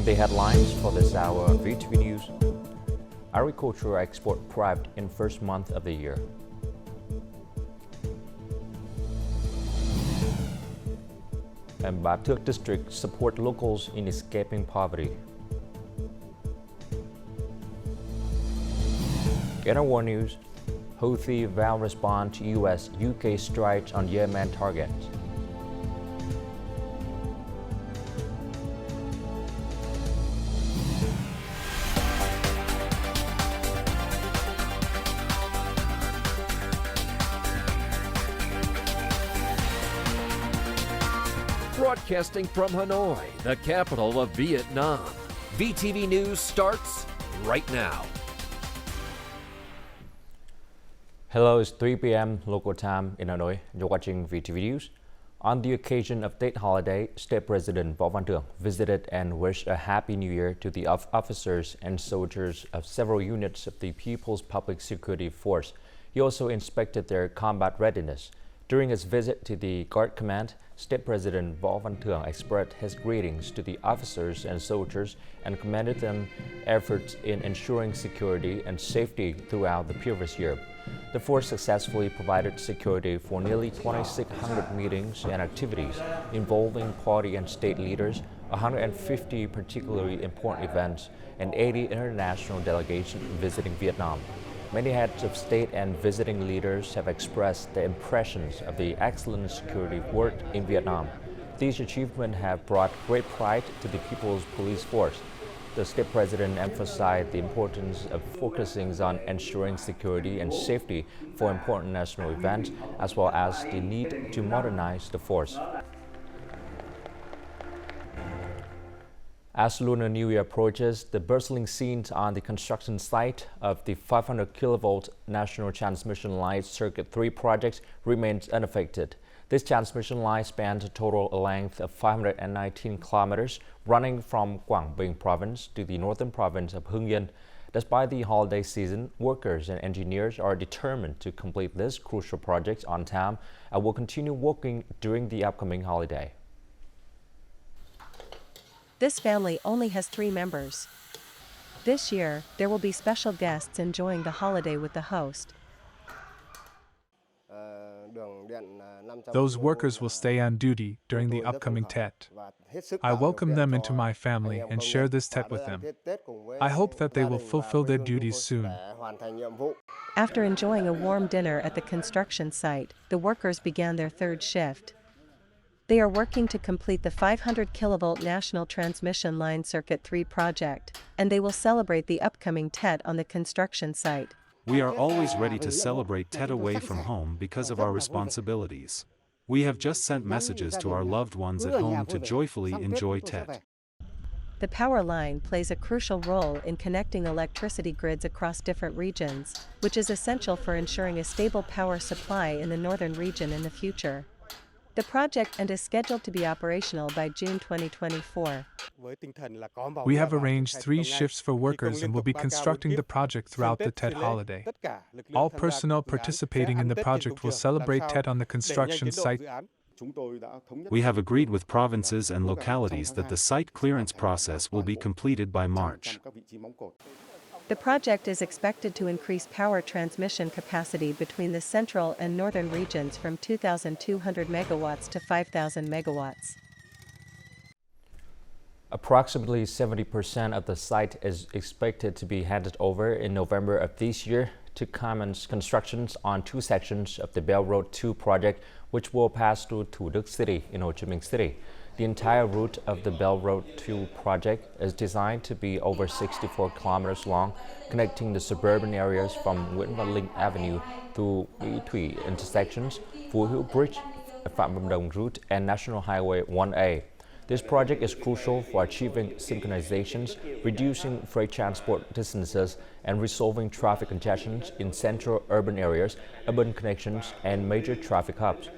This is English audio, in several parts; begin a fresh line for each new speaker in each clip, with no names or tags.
In the headlines for this hour on VTV News, agricultural export thrived in first month of the year. And THUOC district support locals in escaping poverty. In our world news, Houthi vow respond to US-UK strikes on Yemen targets.
Broadcasting from Hanoi, the capital of Vietnam. VTV News starts right now.
Hello, it's 3 p.m. local time in Hanoi. You're watching VTV News. On the occasion of state holiday, State President Võ Văn Thưởng visited and wished a Happy New Year to the officers and soldiers of several units of the People's Public Security Force. He also inspected their combat readiness. During his visit to the Guard Command, State President Võ Văn Thưởng expressed his greetings to the officers and soldiers and commended them efforts in ensuring security and safety throughout the previous year. The force successfully provided security for nearly 2,600 meetings and activities involving party and state leaders, 150 particularly important events, and 80 international delegations visiting Vietnam. Many heads of state and visiting leaders have expressed their impressions of the excellent security work in Vietnam. These achievements have brought great pride to the People's Police Force. The state president emphasized the importance of focusing on ensuring security and safety for important national events, as well as the need to modernize the force. As Lunar New Year approaches, the bustling scenes on the construction site of the 500 kilovolt National Transmission Line Circuit 3 project remains unaffected. This transmission line spans a total length of 519 kilometers, running from Quảng Bình province to the northern province of Hưng Yên. Despite the holiday season, workers and engineers are determined to complete this crucial project on time and will continue working during the upcoming holiday.
This family only has 3 members. This year, there will be special guests enjoying the holiday with the host.
Those workers will stay on duty during the upcoming Tet. I welcome them into my family and share this Tet with them. I hope that they will fulfill their duties soon.
After enjoying a warm dinner at the construction site, the workers began their third shift. They are working to complete the 500 kilovolt National Transmission Line Circuit 3 project, and they will celebrate the upcoming Tet on the construction site.
We are always ready to celebrate Tet away from home because of our responsibilities. We have just sent messages to our loved ones at home to joyfully enjoy Tet.
The power line plays a crucial role in connecting electricity grids across different regions, which is essential for ensuring a stable power supply in the northern region in the future. The project is scheduled to be operational by June 2024.
We have arranged 3 shifts for workers and will be constructing the project throughout the Tet holiday. All personnel participating in the project will celebrate Tet on the construction site.
We have agreed with provinces and localities that the site clearance process will be completed by March.
The project is expected to increase power transmission capacity between the central and northern regions from 2,200 megawatts to 5,000 megawatts.
Approximately 70% of the site is expected to be handed over in November of this year to commence constructions on 2 sections of the Belt Road 2 project, which will pass through THUOC City in Ho Chi Minh City. The entire route of the Belt Road 2 project is designed to be over 64 kilometers long, connecting the suburban areas from Nguyễn Văn Linh Avenue through Mỹ Thủy intersections, Phú Hữu Bridge, Phạm Văn Đồng route, and National Highway 1A. This project is crucial for achieving synchronizations, reducing freight transport distances, and resolving traffic congestions in central urban areas, urban connections, and major traffic hubs.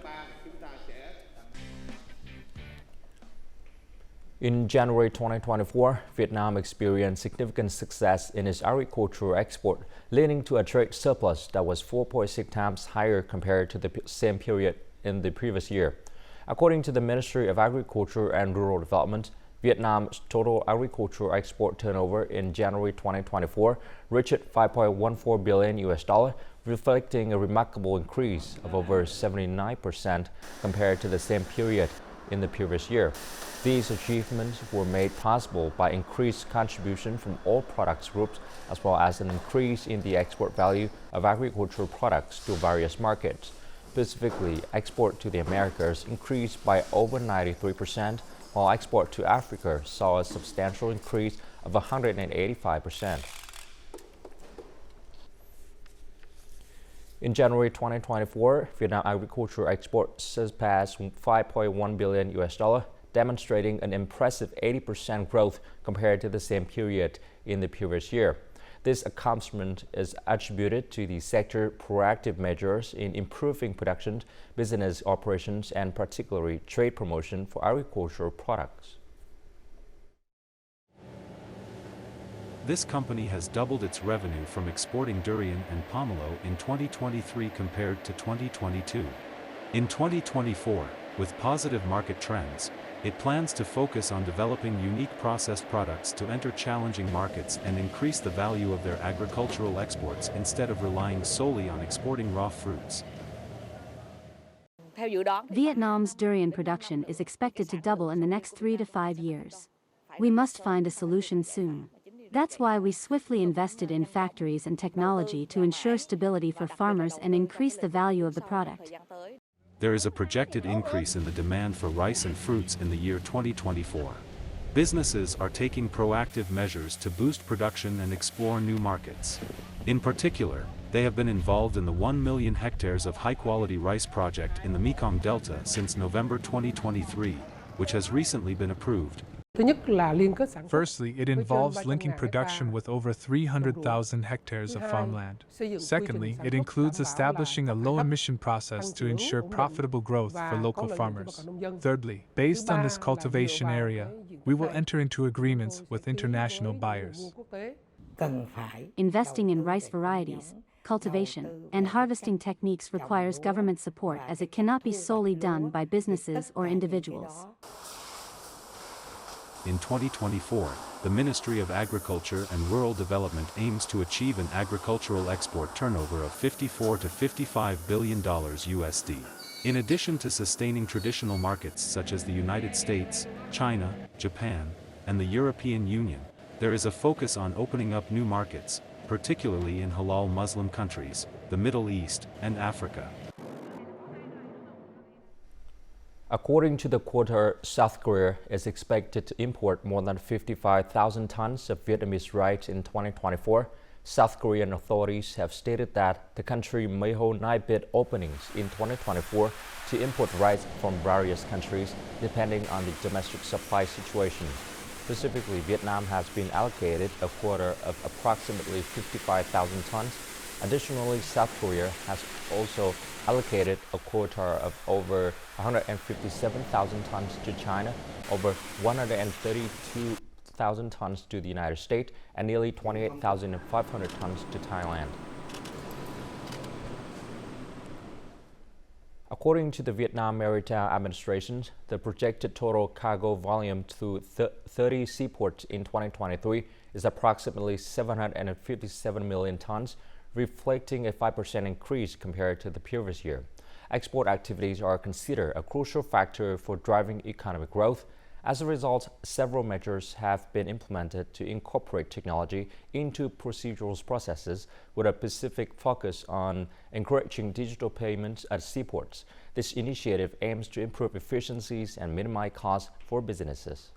In January 2024, Vietnam experienced significant success in its agricultural export, leading to a trade surplus that was 4.6 times higher compared to the same period in the previous year. According to the Ministry of Agriculture and Rural Development, Vietnam's total agricultural export turnover in January 2024 reached 5.14 billion US dollar, reflecting a remarkable increase of over 79% compared to the same period in the previous year. These achievements were made possible by increased contribution from all products groups, as well as an increase in the export value of agricultural products to various markets. Specifically, export to the Americas increased by over 93%, while export to Africa saw a substantial increase of 185%. In January 2024, Vietnam agricultural exports surpassed 5.1 billion US dollar, demonstrating an impressive 80% growth compared to the same period in the previous year. This accomplishment is attributed to the sector's proactive measures in improving production, business operations, and particularly trade promotion for agricultural products.
This company has doubled its revenue from exporting durian and pomelo in 2023 compared to 2022. In 2024, with positive market trends, it plans to focus on developing unique processed products to enter challenging markets and increase the value of their agricultural exports instead of relying solely on exporting raw fruits.
Vietnam's durian production is expected to double in the next 3 to 5 years. We must find a solution soon. That's why we swiftly invested in factories and technology to ensure stability for farmers and increase the value of the product.
There is a projected increase in the demand for rice and fruits in the year 2024. Businesses are taking proactive measures to boost production and explore new markets. In particular, they have been involved in the 1 million hectares of high-quality rice project in the Mekong Delta since November 2023, which has recently been approved.
Firstly, it involves linking production with over 300,000 hectares of farmland. Secondly, it includes establishing a low-emission process to ensure profitable growth for local farmers. Thirdly, based on this cultivation area, we will enter into agreements with international buyers.
Investing in rice varieties, cultivation, and harvesting techniques requires government support, as it cannot be solely done by businesses or individuals.
In 2024, the Ministry of Agriculture and Rural Development aims to achieve an agricultural export turnover of $54 to $55 billion USD. In addition to sustaining traditional markets such as the United States, China, Japan, and the European Union, there is a focus on opening up new markets, particularly in halal Muslim countries, the Middle East, and Africa.
According to the quarter, South Korea is expected to import more than 55,000 tons of Vietnamese rice in 2024. South Korean authorities have stated that the country may hold 9 bid openings in 2024 to import rice from various countries, depending on the domestic supply situation. Specifically, Vietnam has been allocated a quota of approximately 55,000 tons. Additionally, South Korea has also allocated a quota of over 157,000 tons to China, over 132,000 tons to the United States, and nearly 28,500 tons to Thailand. According to the Vietnam Maritime Administration, the projected total cargo volume through 30 seaports in 2023 is approximately 757 million tons, reflecting a 5% increase compared to the previous year. Export activities are considered a crucial factor for driving economic growth. As a result, several measures have been implemented to incorporate technology into procedural processes, with a specific focus on encouraging digital payments at seaports. This initiative aims to improve efficiencies and minimize costs for businesses.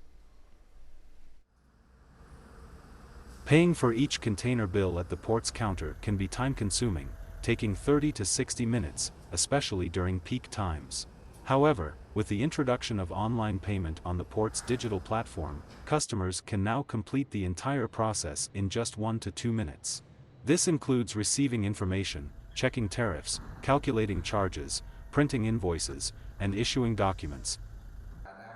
Paying for each container bill at the port's counter can be time-consuming, taking 30 to 60 minutes, especially during peak times. However, with the introduction of online payment on the port's digital platform, customers can now complete the entire process in just 1 to 2 minutes. This includes receiving information, checking tariffs, calculating charges, printing invoices, and issuing documents.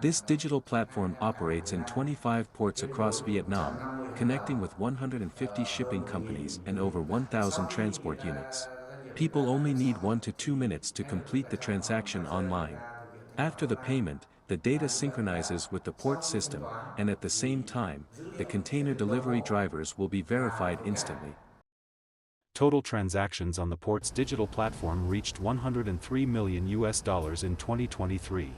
This digital platform operates in 25 ports across Vietnam, connecting with 150 shipping companies and over 1,000 transport units. People only need 1 to 2 minutes to complete the transaction online. After the payment, the data synchronizes with the port system, and at the same time, the container delivery drivers will be verified instantly.
Total transactions on the port's digital platform reached $103 million in 2023.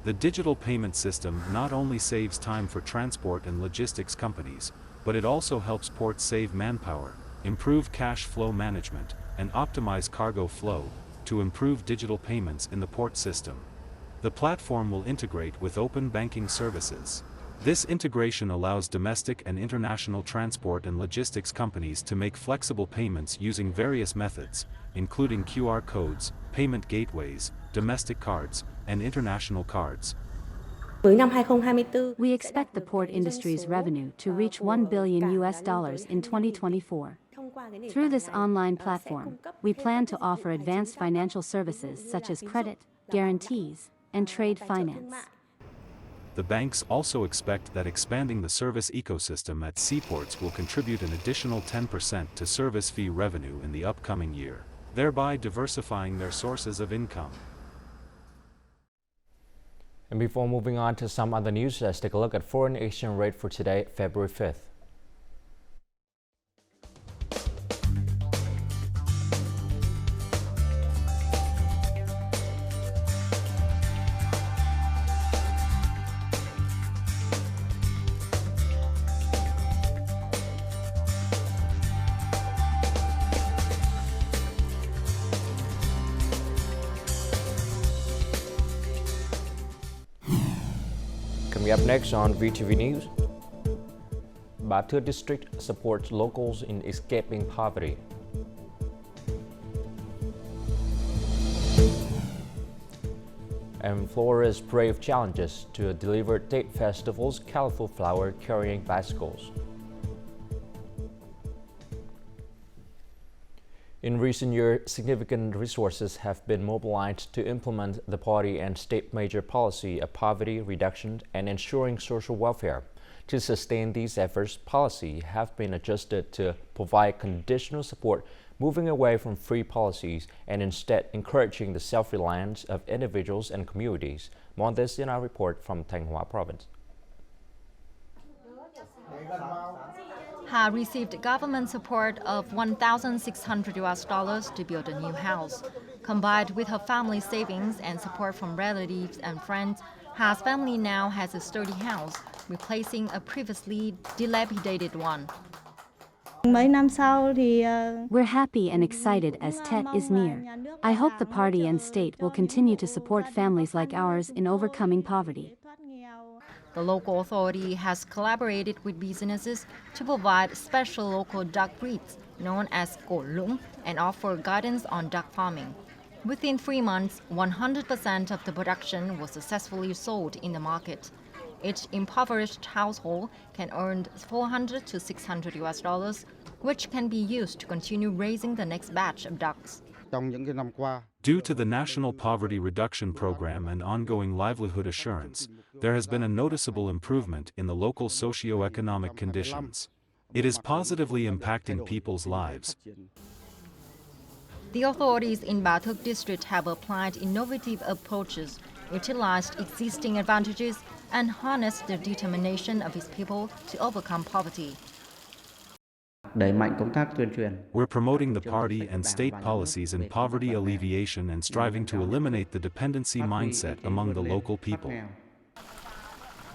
The digital payment system not only saves time for transport and logistics companies, but it also helps ports save manpower, improve cash flow management, and optimize cargo flow, to improve digital payments in the port system. The platform will integrate with open banking services. This integration allows domestic and international transport and logistics companies to make flexible payments using various methods, including QR codes, payment gateways, domestic cards, and international cards.
We expect the port industry's revenue to reach $1 billion in 2024. Through this online platform, we plan to offer advanced financial services such as credit, guarantees, and trade finance.
The banks also expect that expanding the service ecosystem at seaports will contribute an additional 10% to service fee revenue in the upcoming year, thereby diversifying their sources of income.
And before moving on to some other news, let's take a look at foreign exchange rate for today, February 5th. Coming up next on VTV News, Ba district supports locals in escaping poverty. And florists brave challenges to deliver date festivals, colorful flower carrying bicycles. In recent years, significant resources have been mobilized to implement the party and state major policy of poverty reduction and ensuring social welfare. To sustain these efforts, policy have been adjusted to provide conditional support, moving away from free policies and instead encouraging the self-reliance of individuals and communities. More on this in our report from Thanh Hóa Province.
Ha received government support of $1,600 to build a new house. Combined with her family's savings and support from relatives and friends, Ha's family now has a sturdy house, replacing a previously dilapidated one.
We're happy and excited as Tet is near. I hope the party and state will continue to support families like ours in overcoming poverty.
The local authority has collaborated with businesses to provide special local duck breeds known as Cổ Lũng and offer guidance on duck farming. Within 3 months, 100% of the production was successfully sold in the market. Each impoverished household can earn $400 to $600, which can be used to continue raising the next batch of ducks.
Due to the National Poverty Reduction Program and ongoing livelihood assurance, there has been a noticeable improvement in the local socio-economic conditions. It is positively impacting people's lives.
The authorities in Ba district have applied innovative approaches, utilized existing advantages, and harnessed the determination of its people to overcome poverty.
We're promoting the party and state policies in poverty alleviation and striving to eliminate the dependency mindset among the local people.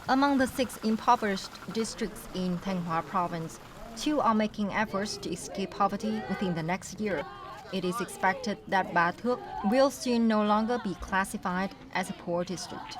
Among the 6 impoverished districts in Thanh Hóa Province, 2 are making efforts to escape poverty within the next year. It is expected that Ba Thuc will soon no longer be classified as a poor district.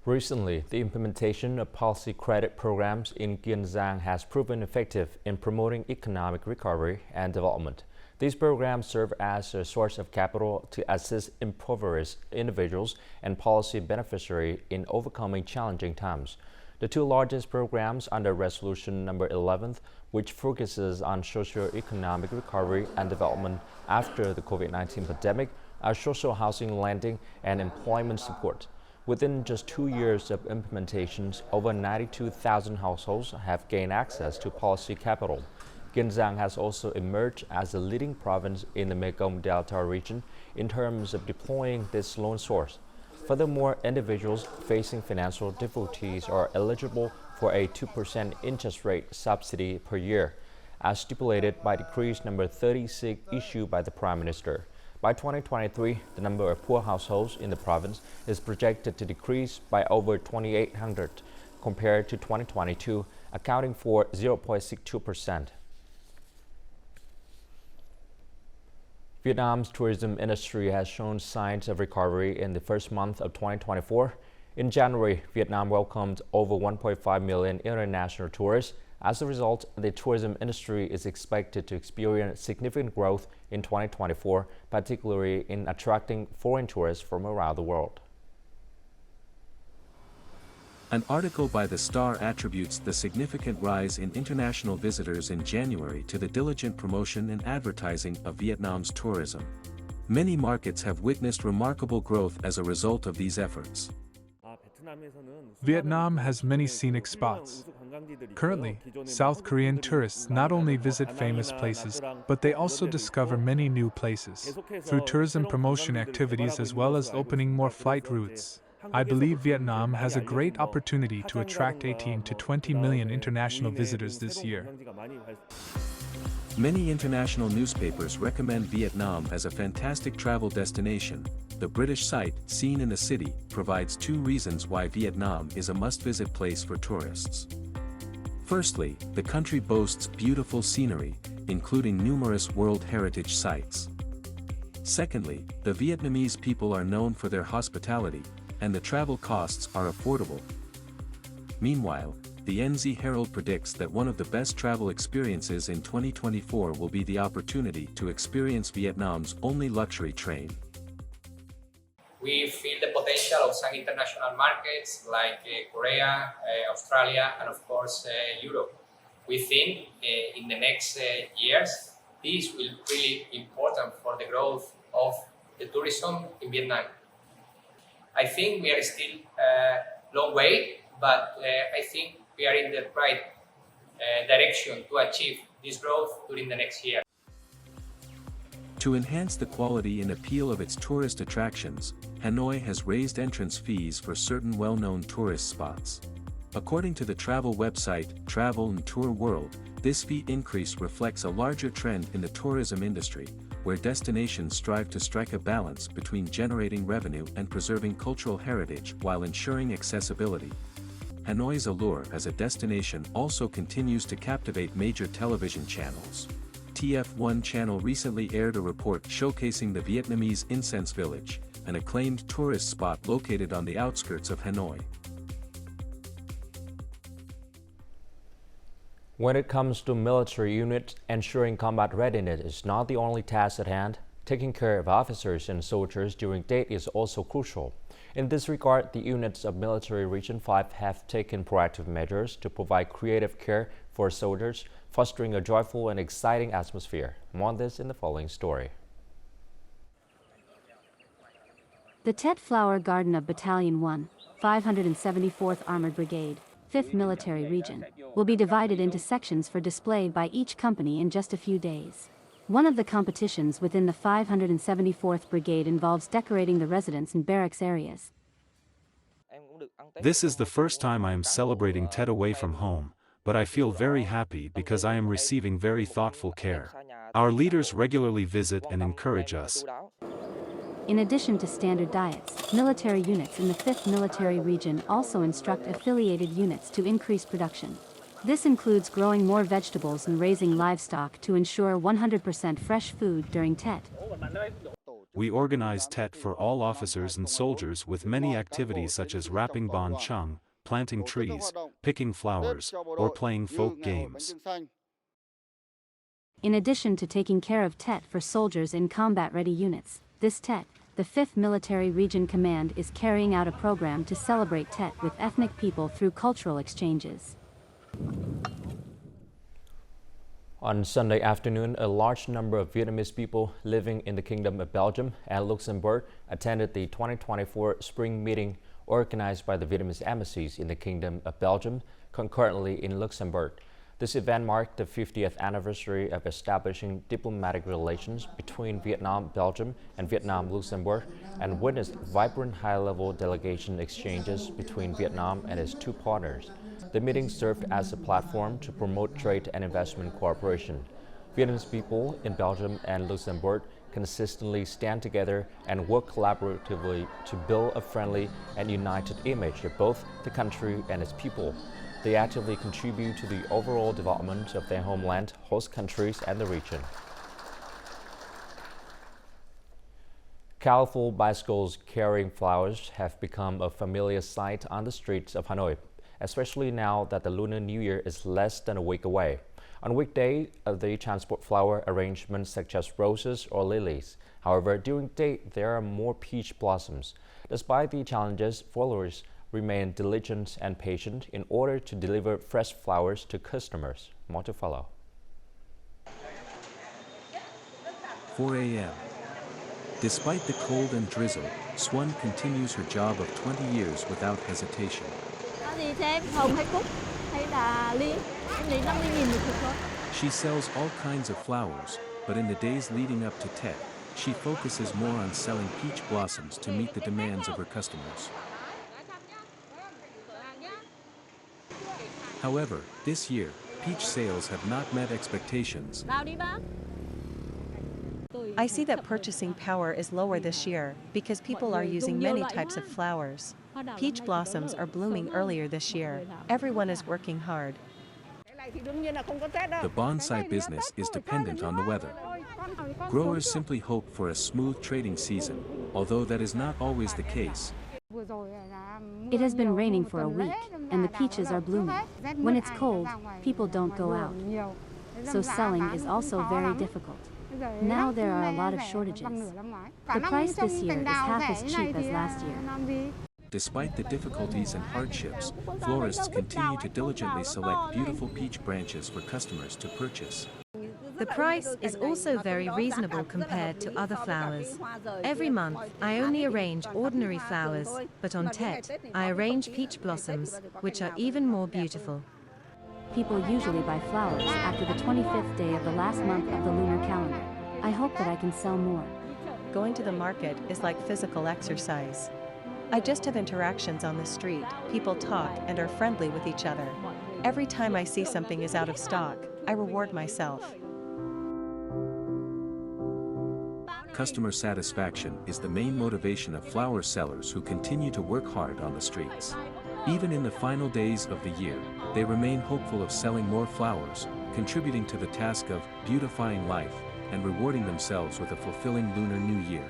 Recently, the implementation of policy credit programs in Kiên Giang has proven effective in promoting economic recovery and development. These programs serve as a source of capital to assist impoverished individuals and policy beneficiaries in overcoming challenging times. The 2 largest programs under Resolution Number 11, which focuses on socio-economic recovery and development after the COVID-19 pandemic, are social housing lending and employment support. Within just 2 years of implementations, over 92,000 households have gained access to policy capital. Kiên Giang has also emerged as a leading province in the Mekong Delta region in terms of deploying this loan source. Furthermore, individuals facing financial difficulties are eligible for a 2% interest rate subsidy per year, as stipulated by Decree number 36 issued by the Prime Minister. By 2023, the number of poor households in the province is projected to decrease by over 2,800 compared to 2022, accounting for 0.62%. Vietnam's tourism industry has shown signs of recovery in the first month of 2024. In January, Vietnam welcomed over 1.5 million international tourists. As a result, the tourism industry is expected to experience significant growth in 2024, particularly in attracting foreign tourists from around the world.
An article by The Star attributes the significant rise in international visitors in January to the diligent promotion and advertising of Vietnam's tourism. Many markets have witnessed remarkable growth as a result of these efforts.
Vietnam has many scenic spots. Currently, South Korean tourists not only visit famous places, but they also discover many new places through tourism promotion activities as well as opening more flight routes. I believe Vietnam has a great opportunity to attract 18 to 20 million international visitors this year.
Many international newspapers recommend Vietnam as a fantastic travel destination. The British site, Seen in the City, provides 2 reasons why Vietnam is a must-visit place for tourists. Firstly, the country boasts beautiful scenery, including numerous World Heritage sites. Secondly, the Vietnamese people are known for their hospitality, and the travel costs are affordable. Meanwhile, the NZ Herald predicts that one of the best travel experiences in 2024 will be the opportunity to experience Vietnam's only luxury train.
We feel the potential of some international markets like Korea, Australia, and of course Europe. We think in the next years, this will really be important for the growth of the tourism in Vietnam. I think we are still a long way, but I think we are in the right direction to achieve this growth during the next year.
To enhance the quality and appeal of its tourist attractions, Hanoi has raised entrance fees for certain well-known tourist spots. According to the travel website Travel and Tour World, this fee increase reflects a larger trend in the tourism industry, where destinations strive to strike a balance between generating revenue and preserving cultural heritage while ensuring accessibility. Hanoi's allure as a destination also continues to captivate major television channels. TF1 channel recently aired a report showcasing the Vietnamese Incense Village, an acclaimed tourist spot located on the outskirts of Hanoi.
When it comes to military units, ensuring combat readiness is not the only task at hand. Taking care of officers and soldiers during date is also crucial. In this regard, the units of Military Region 5 have taken proactive measures to provide creative care for soldiers, fostering a joyful and exciting atmosphere. More on this in the following story.
The Tet Flower Garden of Battalion 1, 574th Armored Brigade, 5th Military Region, will be divided into sections for display by each company in just a few days. One of the competitions within the 574th Brigade involves decorating the residence and barracks areas.
This is the first time I am celebrating Tet away from home, but I feel very happy because I am receiving very thoughtful care. Our leaders regularly visit and encourage us.
In addition to standard diets, military units in the 5th Military Region also instruct affiliated units to increase production. This includes growing more vegetables and raising livestock to ensure 100% fresh food during Tet.
We organize Tet for all officers and soldiers with many activities such as rapping bon chung, planting trees, picking flowers, or playing folk games.
In addition to taking care of Tet for soldiers in combat-ready units, this Tet, the 5th Military Region Command is carrying out a program to celebrate Tet with ethnic people through cultural exchanges.
On Sunday afternoon, a large number of Vietnamese people living in the Kingdom of Belgium and Luxembourg attended the 2024 spring meeting organized by the Vietnamese embassies in the Kingdom of Belgium, concurrently in Luxembourg. This event marked the 50th anniversary of establishing diplomatic relations between Vietnam, Belgium, and Vietnam, Luxembourg, and witnessed vibrant high-level delegation exchanges between Vietnam and its two partners. The meeting served as a platform to promote trade and investment cooperation. Vietnamese people in Belgium and Luxembourg consistently stand together and work collaboratively to build a friendly and united image of both the country and its people. They actively contribute to the overall development of their homeland, host countries, and the region. Colorful bicycles carrying flowers have become a familiar sight on the streets of Hanoi, especially now that the Lunar New Year is less than a week away. On weekdays, they transport flower arrangements such as roses or lilies. However, during the day, there are more peach blossoms. Despite the challenges, followers remain diligent and patient in order to deliver fresh flowers to customers. More to follow.
4 a.m. Despite the cold and drizzle, Xuân continues her job of 20 years without hesitation. She sells all kinds of flowers, but in the days leading up to Tet, she focuses more on selling peach blossoms to meet the demands of her customers. However, this year, peach sales have not met expectations.
I see that purchasing power is lower this year because people are using many types of flowers. Peach blossoms are blooming earlier this year. Everyone is working hard.
The bonsai business is dependent on the weather. Growers simply hope for a smooth trading season, although that is not always the case.
It has been raining for a week, and the peaches are blooming. When it's cold, people don't go out. So selling is also very difficult. Now there are a lot of shortages. The price this year is half as cheap as last year.
Despite the difficulties and hardships, florists continue to diligently select beautiful peach branches for customers to purchase.
The price is also very reasonable compared to other flowers. Every month, I only arrange ordinary flowers, but on Tet, I arrange peach blossoms, which are even more beautiful.
People usually buy flowers after the 25th day of the last month of the lunar calendar. I hope that I can sell more.
Going to the market is like physical exercise. I just have interactions on the street, people talk and are friendly with each other. Every time I see something is out of stock, I reward myself.
Customer satisfaction is the main motivation of flower sellers who continue to work hard on the streets. Even in the final days of the year, they remain hopeful of selling more flowers, contributing to the task of beautifying life and rewarding themselves with a fulfilling Lunar New Year.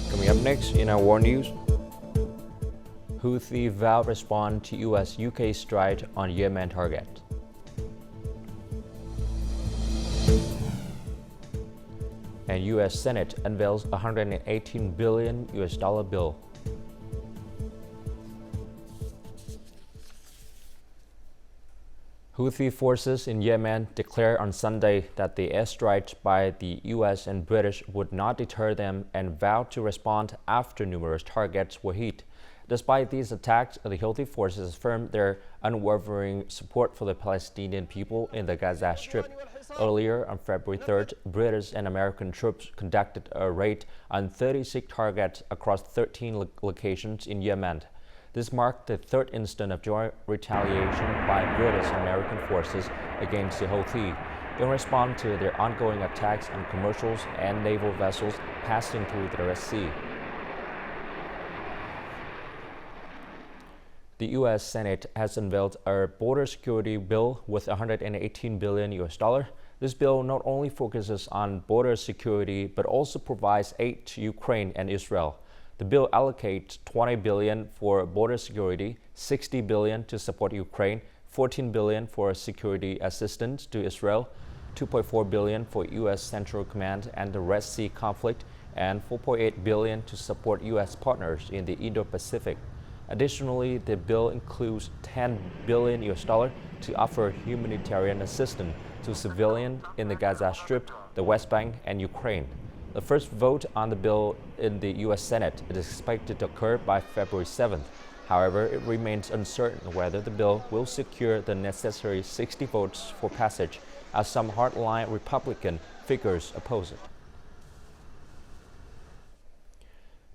Coming up next in our world news, Houthi vow respond to US-UK strike on Yemen target. And US Senate unveils $118 billion bill. Houthi forces in Yemen declared on Sunday that the airstrikes by the US and British would not deter them and vowed to respond after numerous targets were hit. Despite these attacks, the Houthi forces affirmed their unwavering support for the Palestinian people in the Gaza Strip. Earlier, on February 3rd, British and American troops conducted a raid on 36 targets across 13 locations in Yemen. This marked the third instance of joint retaliation by British and American forces against the Houthi in response to their ongoing attacks on commercials and naval vessels passing through the Red Sea. The U.S. Senate has unveiled a border security bill with $118 billion. This bill not only focuses on border security, but also provides aid to Ukraine and Israel. The bill allocates $20 billion for border security, $60 billion to support Ukraine, $14 billion for security assistance to Israel, $2.4 billion for U.S. Central Command and the Red Sea conflict, and $4.8 billion to support U.S. partners in the Indo-Pacific. Additionally, the bill includes $10 billion to offer humanitarian assistance to civilians in the Gaza Strip, the West Bank, and Ukraine. The first vote on the bill in the U.S. Senate is expected to occur by February 7th. However, it remains uncertain whether the bill will secure the necessary 60 votes for passage, as some hardline Republican figures oppose it.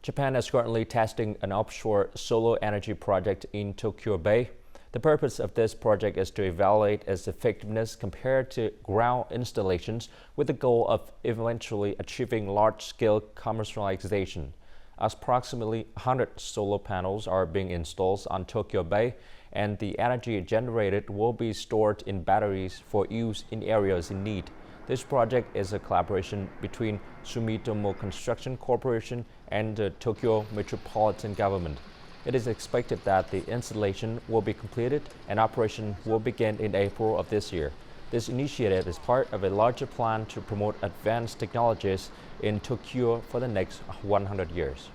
Japan is currently testing an offshore solar energy project in Tokyo Bay. The purpose of this project is to evaluate its effectiveness compared to ground installations with the goal of eventually achieving large-scale commercialization. Approximately 100 solar panels are being installed on Tokyo Bay, and the energy generated will be stored in batteries for use in areas in need. This project is a collaboration between Sumitomo Construction Corporation and the Tokyo Metropolitan Government. It is expected that the installation will be completed and operation will begin in April of this year. This initiative is part of a larger plan to promote advanced technologies in Tokyo for the next 100 years.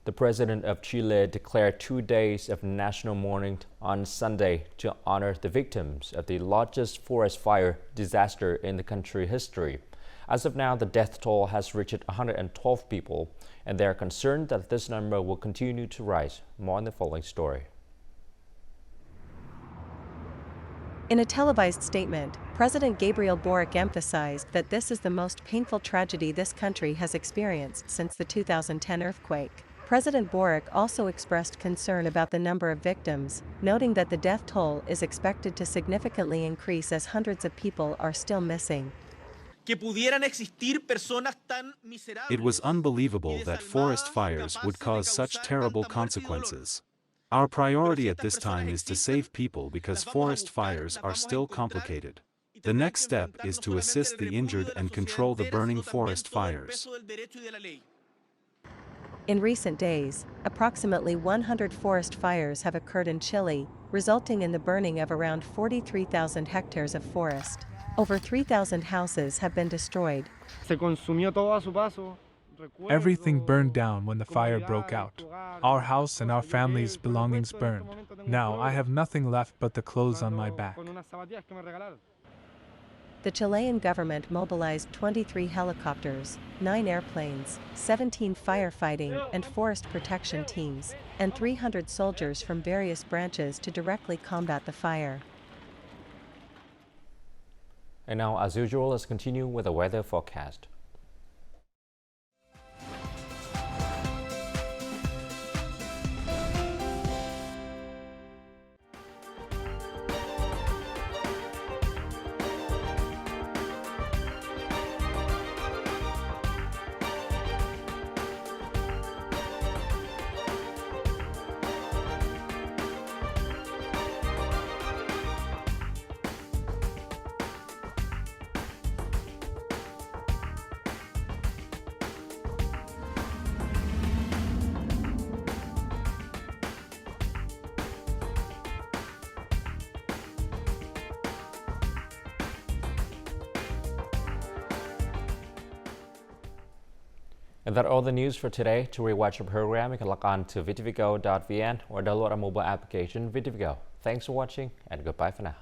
The president of Chile declared 2 days of national mourning on Sunday to honor the victims of the largest forest fire disaster in the country's history. As of now, the death toll has reached 112 people, and they are concerned that this number will continue to rise. More in the following story.
In a televised statement, President Gabriel Boric emphasized that this is the most painful tragedy this country has experienced since the 2010 earthquake. President Boric also expressed concern about the number of victims, noting that the death toll is expected to significantly increase as hundreds of people are still missing.
It was unbelievable that forest fires would cause such terrible consequences. Our priority at this time is to save people because forest fires are still complicated. The next step is to assist the injured and control the burning forest fires.
In recent days, approximately 100 forest fires have occurred in Chile, resulting in the burning of around 43,000 hectares of forest. Over 3,000 houses have been destroyed.
Everything burned down when the fire broke out. Our house and our family's belongings burned. Now I have nothing left but the clothes on my back.
The Chilean government mobilized 23 helicopters, 9 airplanes, 17 firefighting and forest protection teams, and 300 soldiers from various branches to directly combat the fire.
And now, as usual, let's continue with the weather forecast. And that's all the news for today. To rewatch our program, you can log on to VTVgo.vn or download our mobile application VTVgo. Thanks for watching and goodbye for now.